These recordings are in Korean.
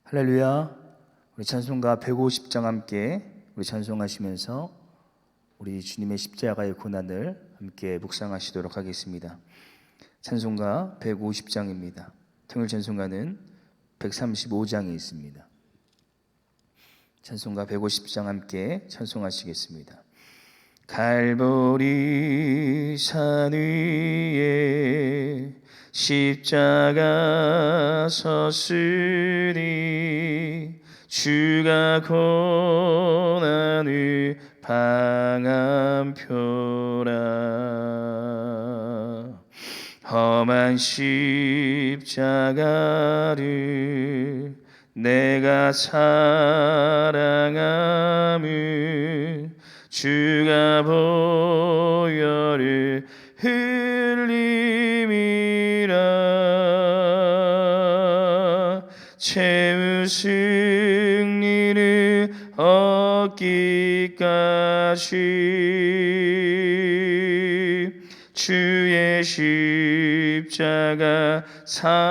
할렐루야. 우리 찬송가 150장 함께 우리 찬송하시면서 우리 주님의 십자가의 고난을 함께 묵상하시도록 하겠습니다. 찬송가 150장입니다. 통일 찬송가는 135장이 있습니다. 찬송가 150장 함께 찬송하시겠습니다. 갈보리 산 위에 십자가 섰으니 주가 고난을 방한표라. 험한 십자가를 내가 사랑함을 주가 보혈을 흘림이라. 최후 승리를 얻기까지 주의 십자가 사랑하리.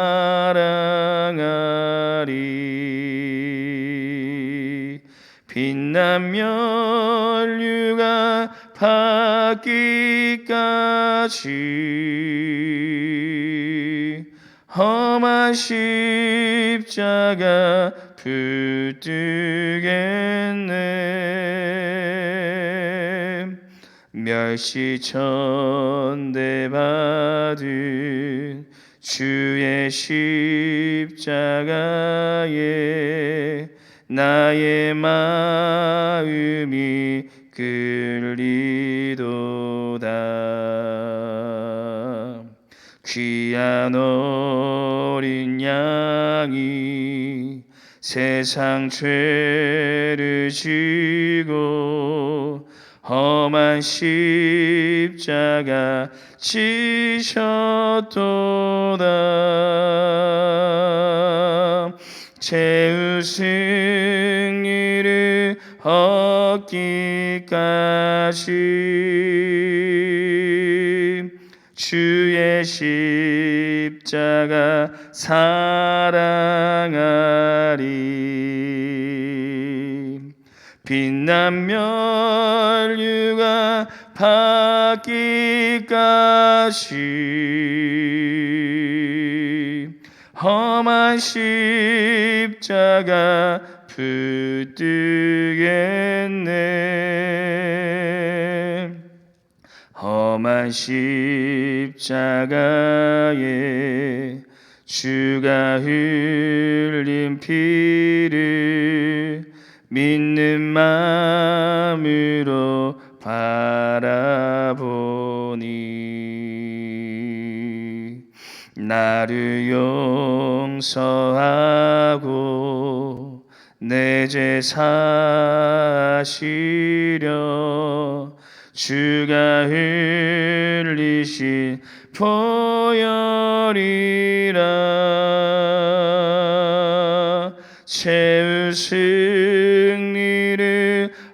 빛난 면류가 받기까지 험한 십자가 붙들겠네. 멸시천대 받은 주의 십자가에 나의 마음이 끌리도다. 귀한 어린 양이 세상 죄를 지고 험한 십자가 지셨도다. 최후 승리를 얻기까지 주의 십자가 사랑하리. 빛난 면류가 받기까지 험한 십자가 붙들겠네. 험한 십자가에 주가 흘린 피를 믿는 마음으로 바라보니 나를 용서하고 내 죄 사시려 주가 흘리신 보혈이라. 최후 승리를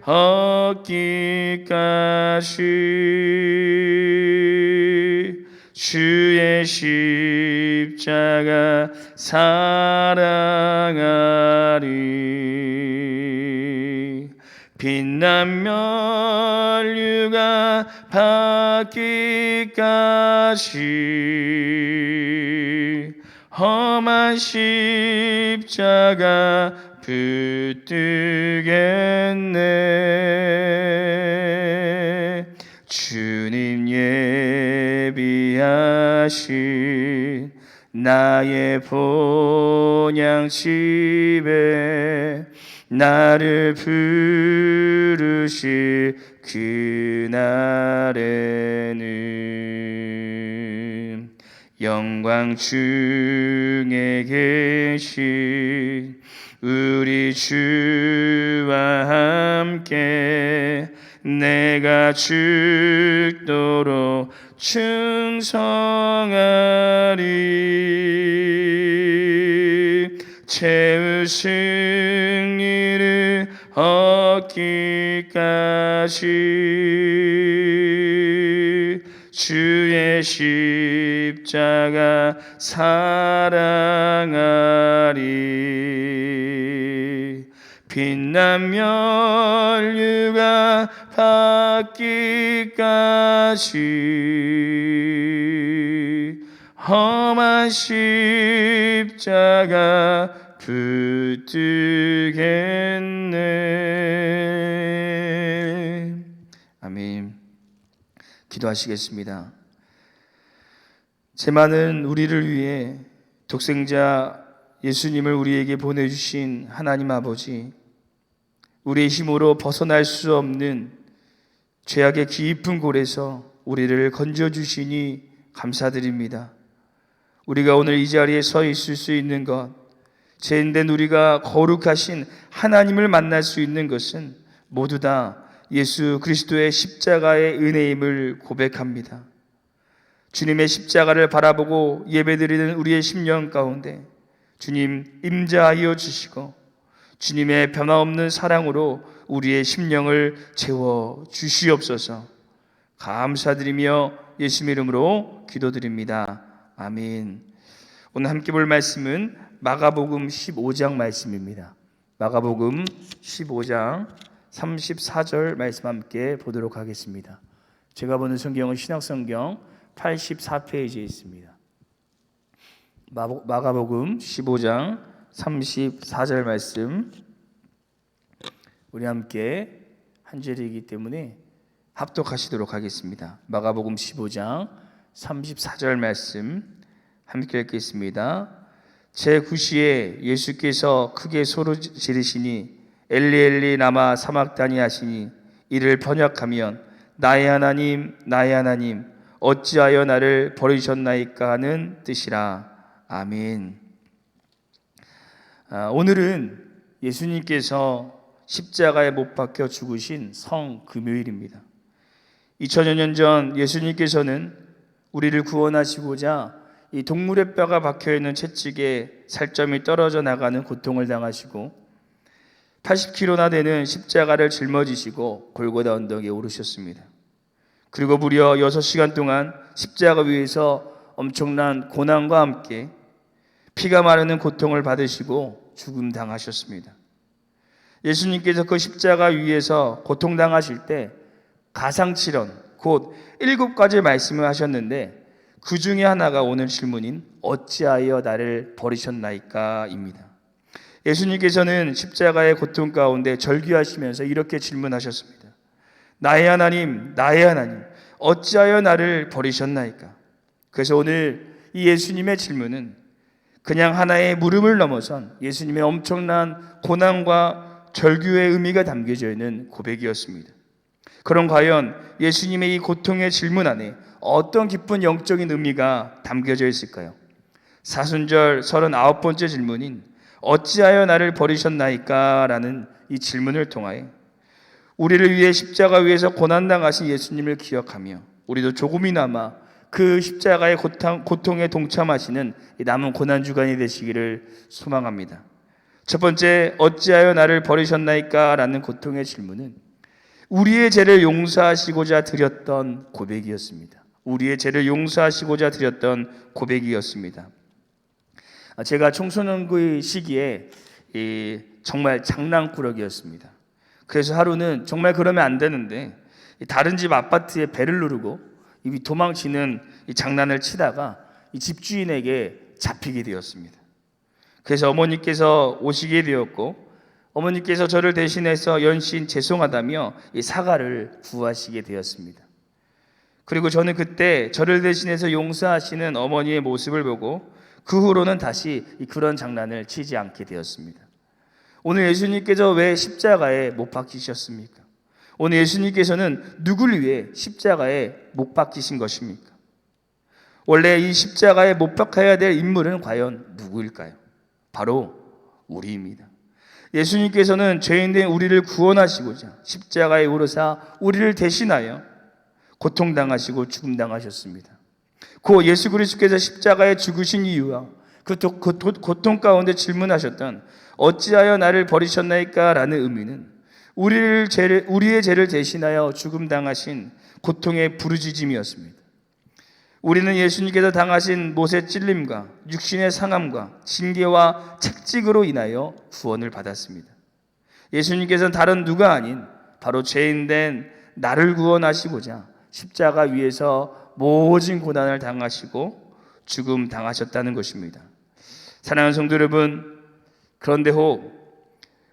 얻기까지 주의 십자가 사랑하리. 빛난 면류가 받기까지 험한 십자가 붙들겠네. 주님 예비하신 나의 본향집에 나를 부르실 그날에는 영광 중에 계신 우리 주와 함께 내가 죽도록 충성하리. 최후 승리를 얻기까지 주의 십자가 사랑하리. 빛나면 유가 받기까지 험한 십자가 붙들겠네. 아멘. 기도하시겠습니다. 제 많은 우리를 위해 독생자 예수님을 우리에게 보내주신 하나님 아버지, 우리의 힘으로 벗어날 수 없는 죄악의 깊은 골에서 우리를 건져주시니 감사드립니다. 우리가 오늘 이 자리에 서 있을 수 있는 것, 죄인된 우리가 거룩하신 하나님을 만날 수 있는 것은 모두 다 예수 그리스도의 십자가의 은혜임을 고백합니다. 주님의 십자가를 바라보고 예배드리는 우리의 심령 가운데 주님 임재하여 주시고 주님의 변화없는 사랑으로 우리의 심령을 채워 주시옵소서. 감사드리며 예수님 이름으로 기도드립니다. 아멘. 오늘 함께 볼 말씀은 마가복음 15장 말씀입니다. 마가복음 15장 34절 말씀 함께 보도록 하겠습니다. 제가 보는 성경은 신약성경 84페이지에 있습니다. 마가복음 15장 34절 말씀, 우리 함께 한 절이기 때문에 합독하시도록 하겠습니다. 마가복음 15장 34절 말씀 함께 읽겠습니다. 제9시에 예수께서 크게 소리 지르시니 엘리 엘리 라마 사막다니 하시니 이를 번역하면 나의 하나님 나의 하나님 어찌하여 나를 버리셨나이까 하는 뜻이라. 아멘. 오늘은 예수님께서 십자가에 못 박혀 죽으신 성금요일입니다. 2000여 년 전 예수님께서는 우리를 구원하시고자 이 동물의 뼈가 박혀있는 채찍에 살점이 떨어져 나가는 고통을 당하시고 80kg나 되는 십자가를 짊어지시고 골고다 언덕에 오르셨습니다. 그리고 무려 6시간 동안 십자가 위에서 엄청난 고난과 함께 피가 마르는 고통을 받으시고 죽음 당하셨습니다. 예수님께서 그 십자가 위에서 고통당하실 때 가상칠언 곧 7가지 말씀을 하셨는데 그 중에 하나가 오늘 질문인 어찌하여 나를 버리셨나이까 입니다. 예수님께서는 십자가의 고통 가운데 절규하시면서 이렇게 질문하셨습니다. 나의 하나님 나의 하나님 어찌하여 나를 버리셨나이까. 그래서 오늘 이 예수님의 질문은 그냥 하나의 물음을 넘어선 예수님의 엄청난 고난과 절규의 의미가 담겨져 있는 고백이었습니다. 그럼 과연 예수님의 이 고통의 질문 안에 어떤 깊은 영적인 의미가 담겨져 있을까요? 사순절 39번째 질문인 어찌하여 나를 버리셨나이까 라는 이 질문을 통하여 우리를 위해 십자가 위에서 고난당하신 예수님을 기억하며 우리도 조금이나마 그 십자가의 고통에 동참하시는 남은 고난주간이 되시기를 소망합니다. 첫 번째, 어찌하여 나를 버리셨나이까 라는 고통의 질문은 우리의 죄를 용서하시고자 드렸던 고백이었습니다. 우리의 죄를 용서하시고자 드렸던 고백이었습니다. 제가 청소년기 시기에 정말 장난꾸러기였습니다. 그래서 하루는 정말 그러면 안 되는데 다른 집 아파트에 벨을 누르고 이 도망치는 이 장난을 치다가 이 집주인에게 잡히게 되었습니다. 그래서 어머니께서 오시게 되었고 어머니께서 저를 대신해서 연신 죄송하다며 이 사과를 구하시게 되었습니다. 그리고 저는 그때 저를 대신해서 용서하시는 어머니의 모습을 보고 그 후로는 다시 그런 장난을 치지 않게 되었습니다. 오늘 예수님께서 왜 십자가에 못 박히셨습니까? 오늘 예수님께서는 누구를 위해 십자가에 못 박히신 것입니까? 원래 이 십자가에 못 박혀야 될 인물은 과연 누구일까요? 바로 우리입니다. 예수님께서는 죄인된 우리를 구원하시고자 십자가에 오르사 우리를 대신하여 고통당하시고 죽음당하셨습니다. 그 예수 그리스도께서 십자가에 죽으신 이유와 그 고통 가운데 질문하셨던 어찌하여 나를 버리셨나이까 라는 의미는 우리의 죄를 대신하여 죽음당하신 고통의 부르짖음이었습니다. 우리는 예수님께서 당하신 못의 찔림과 육신의 상함과 징계와 책찍으로 인하여 구원을 받았습니다. 예수님께서는 다른 누가 아닌 바로 죄인된 나를 구원하시고자 십자가 위에서 모진 고난을 당하시고 죽음 당하셨다는 것입니다. 사랑하는 성도 여러분, 그런데 혹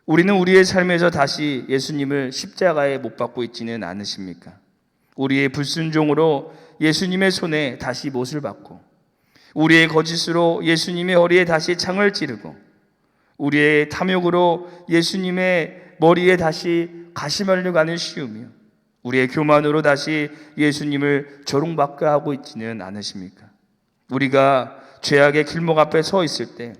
우리는 우리의 삶에서 다시 예수님을 십자가에 못 박고 있지는 않으십니까? 우리의 불순종으로 예수님의 손에 다시 못을 박고, 우리의 거짓으로 예수님의 허리에 다시 창을 찌르고, 우리의 탐욕으로 예수님의 머리에 다시 가시말류관을 씌우며, 우리의 교만으로 다시 예수님을 조롱받게 하고 있지는 않으십니까? 우리가 죄악의 길목 앞에 서 있을 때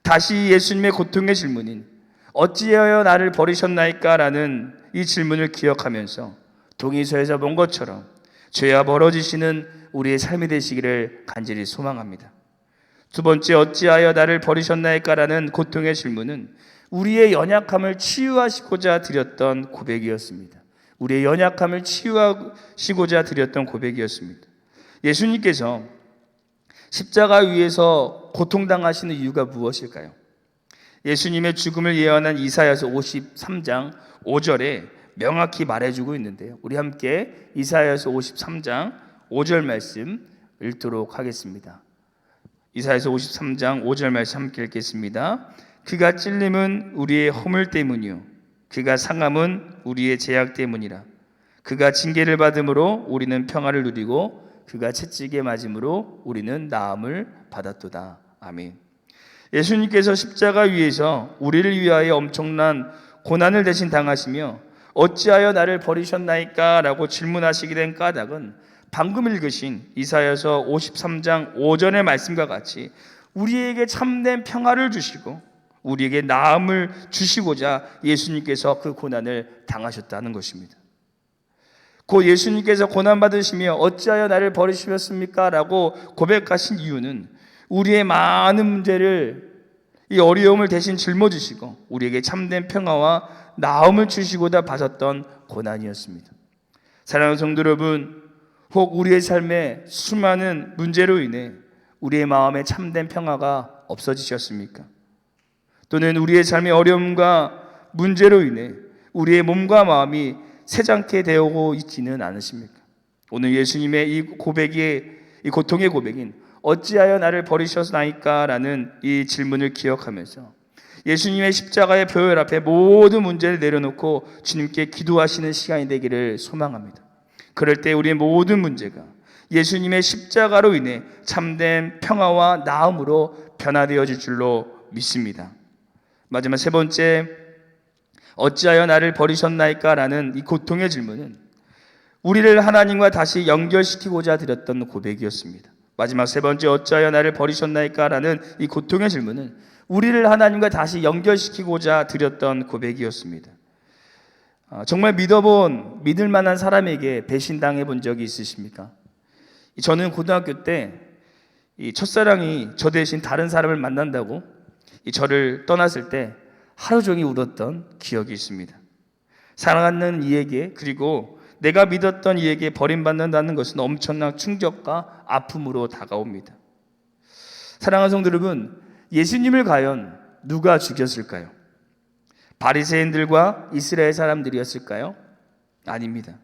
다시 예수님의 고통의 질문인 어찌하여 나를 버리셨나이까? 라는 이 질문을 기억하면서 동의서에서 본 것처럼 죄와 벌어지시는 우리의 삶이 되시기를 간절히 소망합니다. 두 번째, 어찌하여 나를 버리셨나이까? 라는 고통의 질문은 우리의 연약함을 치유하시고자 드렸던 고백이었습니다. 우리의 연약함을 치유하시고자 드렸던 고백이었습니다. 예수님께서 십자가 위에서 고통당하시는 이유가 무엇일까요? 예수님의 죽음을 예언한 이사야서 53장 5절에 명확히 말해주고 있는데요. 우리 함께 이사야서 53장 5절 말씀 읽도록 하겠습니다. 이사야서 53장 5절 말씀 함께 읽겠습니다. 그가 찔림은 우리의 허물 때문이요 그가 상함은 우리의 죄악 때문이라. 그가 징계를 받음으로 우리는 평화를 누리고 그가 채찍에 맞음으로 우리는 나음을 받았도다. 아멘. 예수님께서 십자가 위에서 우리를 위하여 엄청난 고난을 대신 당하시며 어찌하여 나를 버리셨나이까? 라고 질문하시게 된 까닭은 방금 읽으신 이사야서 53장 5절의 말씀과 같이 우리에게 참된 평화를 주시고 우리에게 나음을 주시고자 예수님께서 그 고난을 당하셨다는 것입니다. 곧 예수님께서 고난받으시며 어찌하여 나를 버리셨습니까? 라고 고백하신 이유는 우리의 많은 문제를, 이 어려움을 대신 짊어지시고 우리에게 참된 평화와 나음을 주시고자 받았던 고난이었습니다. 사랑하는 성도 여러분, 혹 우리의 삶에 수많은 문제로 인해 우리의 마음에 참된 평화가 없어지셨습니까? 또는 우리의 삶의 어려움과 문제로 인해 우리의 몸과 마음이 새장케 되어오고 있지는 않으십니까? 오늘 예수님의 이 고통의 고백인 어찌하여 나를 버리셨나이까? 라는 이 질문을 기억하면서 예수님의 십자가의 표열 앞에 모든 문제를 내려놓고 주님께 기도하시는 시간이 되기를 소망합니다. 그럴 때 우리의 모든 문제가 예수님의 십자가로 인해 참된 평화와 나음으로 변화되어질 줄로 믿습니다. 마지막 세 번째, 어찌하여 나를 버리셨나이까? 라는 이 고통의 질문은 우리를 하나님과 다시 연결시키고자 드렸던 고백이었습니다. 마지막 세 번째, 어찌하여 나를 버리셨나이까? 라는 이 고통의 질문은 우리를 하나님과 다시 연결시키고자 드렸던 고백이었습니다. 정말 믿을 만한 사람에게 배신당해 본 적이 있으십니까? 저는 고등학교 때 이 첫사랑이 저 대신 다른 사람을 만난다고 저를 떠났을 때 하루 종일 울었던 기억이 있습니다. 사랑하는 이에게, 그리고 내가 믿었던 이에게 버림받는다는 것은 엄청난 충격과 아픔으로 다가옵니다. 사랑하는 성도 여러분, 예수님을 과연 누가 죽였을까요? 바리새인들과 이스라엘 사람들이었을까요? 아닙니다.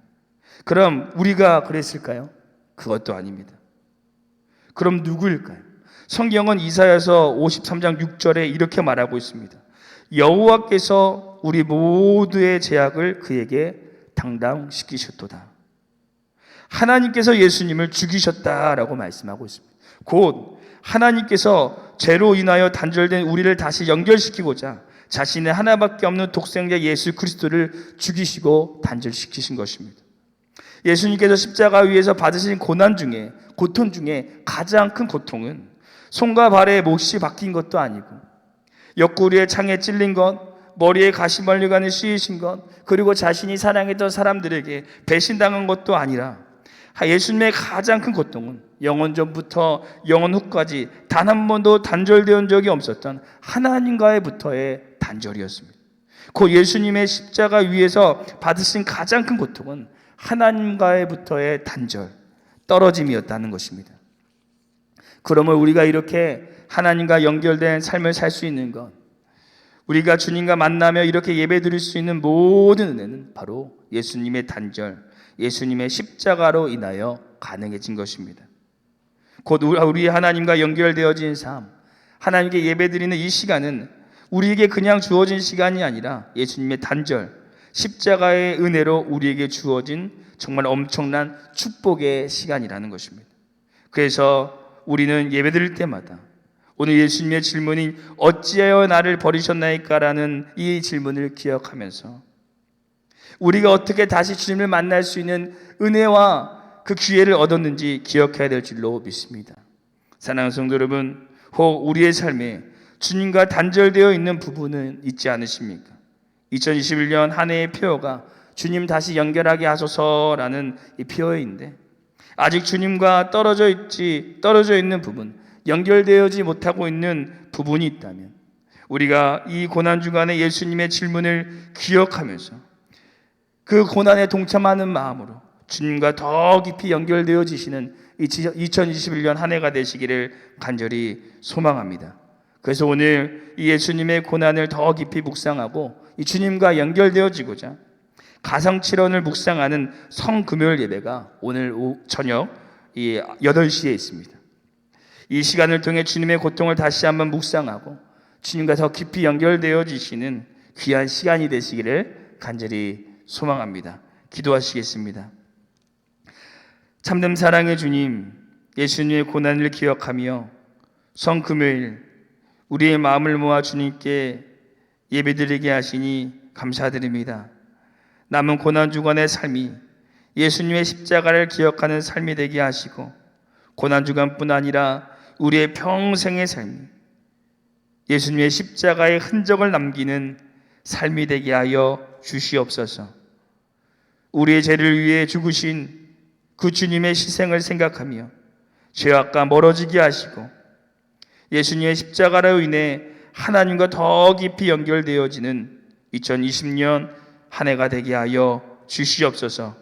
그럼 우리가 그랬을까요? 그것도 아닙니다. 그럼 누구일까요? 성경은 이사야서 53장 6절에 이렇게 말하고 있습니다. 여호와께서 우리 모두의 죄악을 그에게 당당시키셨도다. 하나님께서 예수님을 죽이셨다라고 말씀하고 있습니다. 곧 하나님께서 죄로 인하여 단절된 우리를 다시 연결시키고자 자신의 하나밖에 없는 독생자 예수 그리스도를 죽이시고 단절시키신 것입니다. 예수님께서 십자가 위에서 받으신 고통 중에 가장 큰 고통은 손과 발에 못이 박힌 것도 아니고 옆구리에 창에 찔린 것, 머리에 가시멀리관을 씌우신 것, 그리고 자신이 사랑했던 사람들에게 배신당한 것도 아니라 예수님의 가장 큰 고통은 영원 전부터 영원 후까지 단 한 번도 단절되어 적이 없었던 하나님과의부터의 단절이었습니다. 그 예수님의 십자가 위에서 받으신 가장 큰 고통은 하나님과의부터의 단절, 떨어짐이었다는 것입니다. 그러면 우리가 이렇게 하나님과 연결된 삶을 살 수 있는 것, 우리가 주님과 만나며 이렇게 예배드릴 수 있는 모든 은혜는 바로 예수님의 단절, 예수님의 십자가로 인하여 가능해진 것입니다. 곧 우리 하나님과 연결되어진 삶, 하나님께 예배드리는 이 시간은 우리에게 그냥 주어진 시간이 아니라 예수님의 단절, 십자가의 은혜로 우리에게 주어진 정말 엄청난 축복의 시간이라는 것입니다. 그래서 우리는 예배드릴 때마다 오늘 예수님의 질문인 어찌하여 나를 버리셨나이까라는 이 질문을 기억하면서 우리가 어떻게 다시 주님을 만날 수 있는 은혜와 그 기회를 얻었는지 기억해야 될 줄로 믿습니다. 사랑하는 성도 여러분, 혹 우리의 삶에 주님과 단절되어 있는 부분은 있지 않으십니까? 2021년 한 해의 표어가 주님 다시 연결하게 하소서라는 이 표어인데, 아직 주님과 떨어져 있는 부분, 연결되어지 못하고 있는 부분이 있다면 우리가 이 고난 주간에 예수님의 질문을 기억하면서 그 고난에 동참하는 마음으로 주님과 더 깊이 연결되어지시는 2021년 한 해가 되시기를 간절히 소망합니다. 그래서 오늘 이 예수님의 고난을 더 깊이 묵상하고 이 주님과 연결되어지고자 가성칠언을 묵상하는 성금요일 예배가 오늘 저녁 8시에 있습니다. 이 시간을 통해 주님의 고통을 다시 한번 묵상하고 주님과 더 깊이 연결되어지시는 귀한 시간이 되시기를 간절히 소망합니다. 기도하시겠습니다. 참된 사랑의 주님, 예수님의 고난을 기억하며 성금요일 우리의 마음을 모아 주님께 예배드리게 하시니 감사드립니다. 남은 고난 주간의 삶이 예수님의 십자가를 기억하는 삶이 되게 하시고, 고난 주간뿐 아니라 우리의 평생의 삶이 예수님의 십자가의 흔적을 남기는 삶이 되게 하여 주시옵소서. 우리의 죄를 위해 죽으신 그 주님의 희생을 생각하며 죄악과 멀어지게 하시고 예수님의 십자가로 인해 하나님과 더 깊이 연결되어지는 2020년 한 해가 되게 하여 주시옵소서.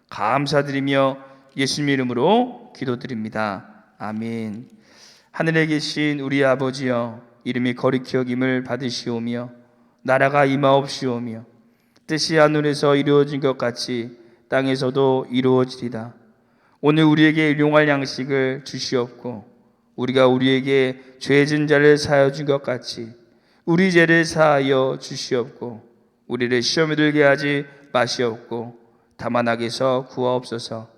감사드리며 예수님 이름으로 기도드립니다. 아멘. 하늘에 계신 우리 아버지여, 이름이 거룩히 여김을 받으시오며 나라가 임하옵시오며 뜻이 하늘에서 이루어진 것 같이 땅에서도 이루어지리다. 오늘 우리에게 일용할 양식을 주시옵고 우리가 우리에게 죄진 자를 사하여 준 것 같이 우리 죄를 사하여 주시옵고 우리를 시험에 들게 하지 마시옵고 다만 악에서 구하옵소서.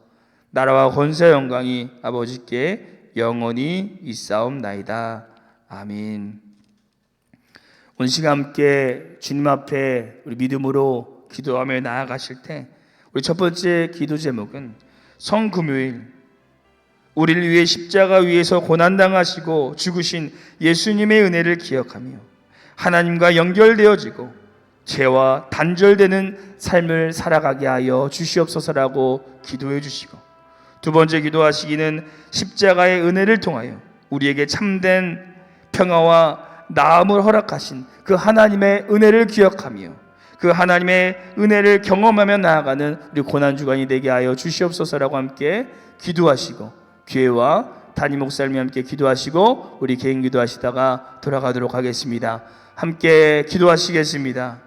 나라와 권세 영광이 아버지께 영원히 있사옵나이다. 아멘. 오늘 시간 함께 주님 앞에 우리 믿음으로 기도하며 나아가실 때 우리 첫 번째 기도 제목은 성금요일, 우리를 위해 십자가 위에서 고난당하시고 죽으신 예수님의 은혜를 기억하며 하나님과 연결되어지고 죄와 단절되는 삶을 살아가게 하여 주시옵소서라고 기도해 주시고, 두 번째 기도하시기는 십자가의 은혜를 통하여 우리에게 참된 평화와 나음을 허락하신 그 하나님의 은혜를 기억하며 그 하나님의 은혜를 경험하며 나아가는 우리 고난주간이 되게 하여 주시옵소서라고 함께 기도하시고, 교회와 담임 목사님이 함께 기도하시고 우리 개인 기도하시다가 돌아가도록 하겠습니다. 함께 기도하시겠습니다.